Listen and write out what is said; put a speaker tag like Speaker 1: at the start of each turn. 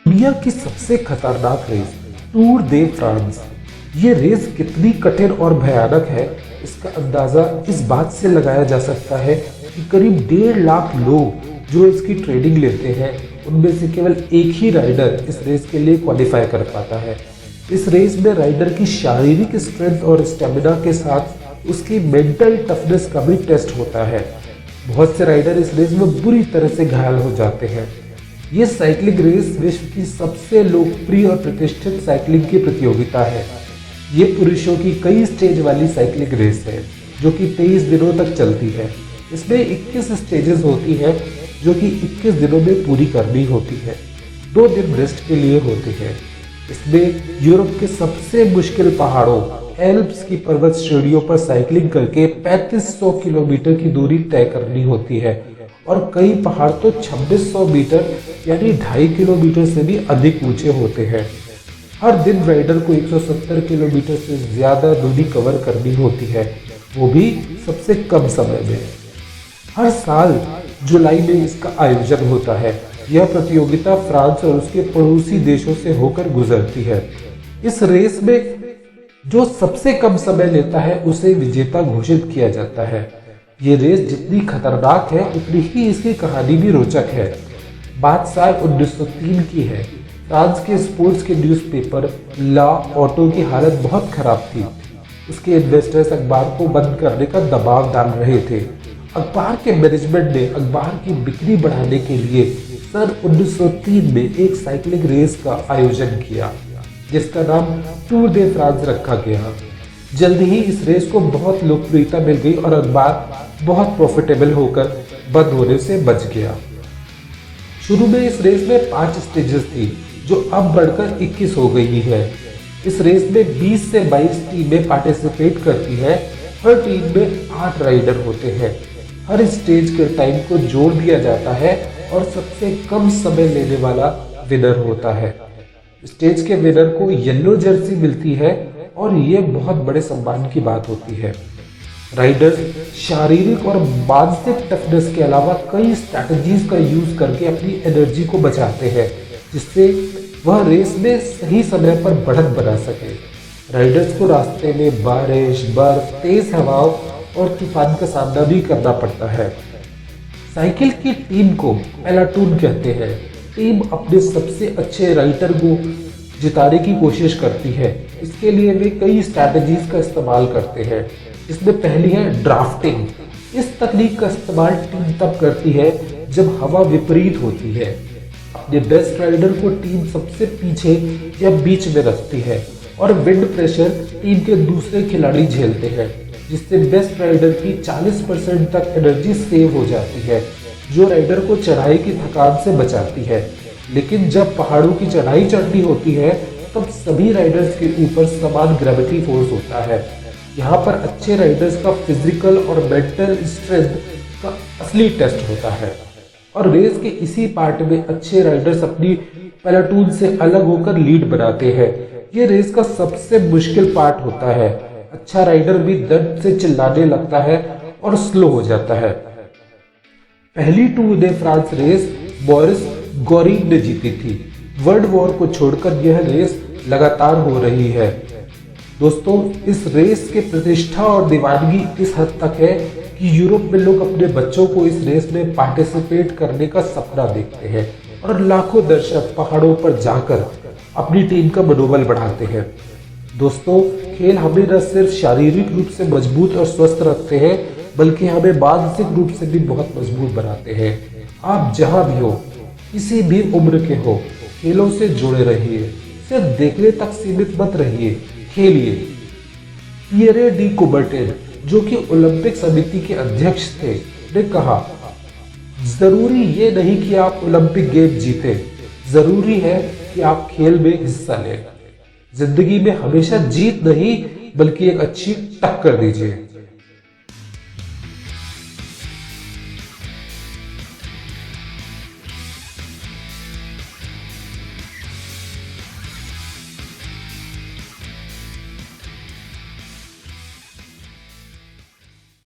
Speaker 1: दुनिया की सबसे खतरनाक रेस टूर दे फ्रांस। ये रेस कितनी कठिन और भयानक है, इसका अंदाजा इस बात से लगाया जा सकता है कि करीब 1.5 लाख लोग जो इसकी ट्रेनिंग लेते हैं, उनमें से केवल एक ही राइडर इस रेस के लिए क्वालिफाई कर पाता है। इस रेस में राइडर की शारीरिक स्ट्रेंथ और स्टेमिना के साथ उसकी मेंटल टफनेस का भी टेस्ट होता है। बहुत से राइडर इस रेस में बुरी तरह से घायल हो जाते हैं। ये साइकिलिंग रेस विश्व की सबसे लोकप्रिय और प्रतिष्ठित साइकिलिंग की प्रतियोगिता है। ये पुरुषों की कई स्टेज वाली साइकिलिंग रेस है जो कि 23 दिनों तक चलती है। इसमें 21 स्टेजेस होती है जो कि 21 दिनों में पूरी करनी होती है। 2 दिन रेस्ट के लिए होते हैं। इसमें यूरोप के सबसे मुश्किल पहाड़ों एल्प्स की पर्वत श्रेणियों पर साइकिलिंग करके 3500 किलोमीटर की दूरी तय करनी होती है और कई पहाड़ तो 2600 मीटर यानी 2.5 किलोमीटर से भी अधिक ऊंचे होते हैं। हर दिन राइडर को 170 किलोमीटर से ज्यादा दूरी कवर करनी होती है, वो भी सबसे कम समय में। हर साल जुलाई में इसका आयोजन होता है। यह प्रतियोगिता फ्रांस और उसके पड़ोसी देशों से होकर गुजरती है। इस रेस में जो सबसे कम समय लेता है उसे विजेता घोषित किया जाता है। ये रेस जितनी खतरनाक है उतनी ही इसकी कहानी भी रोचक है। बात साल 1903 की है। फ्रांस के स्पोर्ट्स के न्यूज़पेपर ला ऑटो की हालत बहुत खराब थी। उसके इन्वेस्टर्स अखबार को बंद करने का दबाव डाल रहे थे। अखबार के मैनेजमेंट ने अखबार की बिक्री बढ़ाने के लिए सन 1903 में एक साइकिलिंग रेस का आयोजन किया जिसका नाम टूर दे फ्रांस रखा गया। जल्द ही इस रेस को बहुत लोकप्रियता मिल गई और अखबार बहुत प्रॉफिटेबल होकर बंद होने से बच गया। शुरू में इस रेस में 5 स्टेजेस थी जो अब बढ़कर 21 हो गई है। इस रेस में 20 से 22 टीमें पार्टिसिपेट करती है। हर टीम में 8 राइडर होते हैं। हर स्टेज के टाइम को जोड़ दिया जाता है और सबसे कम समय लेने वाला विनर होता है। स्टेज के विनर को येलो जर्सी मिलती है और ये बहुत बड़े सम्मान की बात होती है। राइडर्स शारीरिक और मानसिक टफनेस के अलावा कई स्ट्रैटेजीज का यूज करके अपनी एनर्जी को बचाते हैं जिससे वह रेस में सही समय पर बढ़त बना सके। राइडर्स को रास्ते में बारिश, बर्फ, तेज हवाओं और तूफान का सामना भी करना पड़ता है। साइकिल की टीम को पेलाटून कहते हैं। टीम अपने सबसे अच्छे राइडर को जिताने की कोशिश करती है। इसके लिए वे कई स्ट्रैटेजीज का इस्तेमाल करते हैं। इसमें पहली है ड्राफ्टिंग। इस तकनीक का इस्तेमाल टीम तब करती है जब हवा विपरीत होती है। अपने बेस्ट राइडर को टीम सबसे पीछे या बीच में रखती है और विंड प्रेशर टीम के दूसरे खिलाड़ी झेलते हैं जिससे बेस्ट राइडर की 40% तक एनर्जी सेव हो जाती है जो राइडर को चढ़ाई की थकान से बचाती है। लेकिन जब पहाड़ों की चढ़ाई चढ़नी होती है तब सभी राइडर्स के ऊपर समान ग्रेविटी फोर्स होता है। यहाँ पर अच्छे राइडर्स का फिजिकल और मेंटल स्ट्रेंथ का असली टेस्ट होता है और रेस के इसी पार्ट में अच्छे राइडर्स अपनी प्लेटून से अलग होकर लीड बनाते हैं। ये रेस का सबसे मुश्किल पार्ट होता है। अच्छा राइडर भी दर्द से चिल्लाने लगता है और स्लो हो जाता है। पहली Tour de France race Boris Garin ने जीती थी। वर्ल्ड वॉर को छोड़कर यह रेस लगातार हो रही है। दोस्तों, इस रेस के प्रतिष्ठा और दीवानगी इस हद तक है कि यूरोप में लोग अपने बच्चों को इस रेस में पार्टिसिपेट करने का सपना देखते हैं और लाखों दर्शक पहाड़ों पर जाकर अपनी टीम का मनोबल बढ़ाते हैं। दोस्तों, खेल हमें न सिर्फ शारीरिक रूप से मजबूत और स्वस्थ रखते हैं बल्कि हमें मानसिक रूप से भी बहुत मजबूत बनाते हैं। आप जहां भी हो, किसी भी उम्र के हो, खेलों से जुड़े रहिए। सिर्फ देखने तक सीमित मत रहिए, खेलिए। पियरे डी कुबर्टेन, जो कि ओलंपिक समिति के अध्यक्ष थे, ने कहा, जरूरी ये नहीं कि आप ओलंपिक गेम जीते, जरूरी है कि आप खेल में हिस्सा लें। जिंदगी में हमेशा जीत नहीं बल्कि एक अच्छी टक्कर दीजिए।